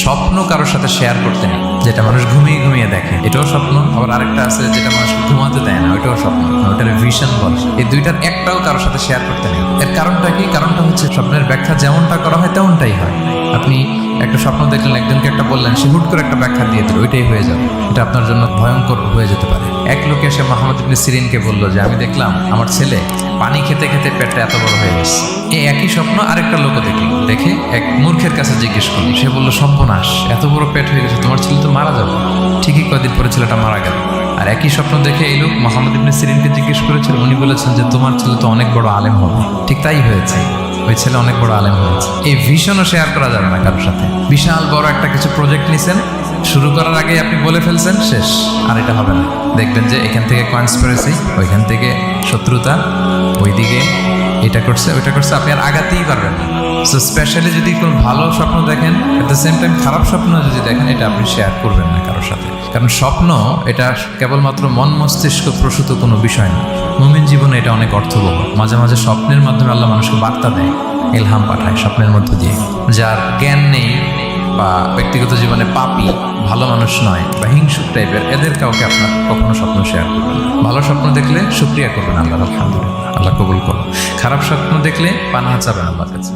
স্বপ্ন কারোর সাথে শেয়ার করতে নেই, যেটা মানুষ ঘুমিয়ে ঘুমিয়ে দেখে, এটাও স্বপ্ন। আবার আরেকটা আছে যেটা মানুষ ঘুমাতে দেয় না, ওইটাও স্বপ্ন, ওটার ভিশন বলে। এই দুইটার একটাও কারোর সাথে শেয়ার করতে নেই। এর কারণটা কি? কারণটা হচ্ছে স্বপ্নের ব্যাখ্যা যেমনটা করা হয় তেমনটাই হয়। আপনি একটা স্বপ্ন দেখলেন, একজনকে একটা বললেন, সে হুট করে একটা ব্যাখ্যা দিয়ে দিল, ওইটাই হয়ে যাবে। এটা আপনার জন্য ভয়ঙ্কর হয়ে যেতে পারে। এক লোক এসে মুহাম্মদ ইবনে সিরিনকে বলল যে আমি দেখলাম আমার ছেলে পানি খেতে খেতে পেটটা এত বড় হয়ে গেছে। এই একই স্বপ্ন আরেকটা লোকও দেখলো, দেখে এক মূর্খের কাছে জিজ্ঞেস করলো। সে বলল, সর্বনাশ, এত বড় পেট হয়ে গেছে, তোমার ছেলে তো মারা যাবে। ঠিকই কয়েকদিন পরে ছেলেটা মারা গেল। আর একই স্বপ্ন দেখে এই লোক মুহাম্মদ ইবনে সিরিনকে জিজ্ঞেস করেছিল, উনি বলেছেন যে তোমার ছেলে তো অনেক বড় আলেম হবে। ঠিক তাই হয়েছে, ওই ছেলে অনেক বড় আলেম হয়েছে। এই ভিশনও শেয়ার করা যাবে না কারোর সাথে। বিশাল বড় একটা কিছু প্রজেক্ট নিছেন, শুরু করার আগে আপনি বলে ফেলছেন, শেষ, আর এটা হবে না। দেখবেন যে এখান থেকে কনস্পিরেসি, ওইখান থেকে শত্রুতা, ওইদিকে এটা করছে ওইটা করছে, আপনি আর আগাতেই পারবেন না। সো স্পেশালি যদি কোনো ভালো স্বপ্ন দেখেন, এট দ্য সেম টাইম খারাপ স্বপ্ন যদি দেখেন, এটা আপনি শেয়ার করবেন না কারোর সাথে। কারণ স্বপ্ন এটা কেবলমাত্র মন মস্তিষ্ক প্রসূত কোনো বিষয় না। মুমিন জীবনে এটা অনেক অর্থবহ। মাঝে মাঝে স্বপ্নের মাধ্যমে আল্লাহ মানুষকে বার্তা দেয়, ইলহাম পাঠায় স্বপ্নের মধ্য দিয়ে। যার জ্ঞান নেই বা ব্যক্তিগত জীবনে পাপী, ভালো মানুষ নয় বা হিংসুক টাইপের, এদের কাউকে আপনার কখনো স্বপ্ন শেয়ার করবেন না। ভালো স্বপ্ন দেখলে শুকরিয়া করবেন আল্লাহর, আলহামদুলিল্লাহ, আল্লাহ কবুল করুন। খারাপ স্বপ্ন দেখলে পানাহা চাবেন আল্লাহর কাছে।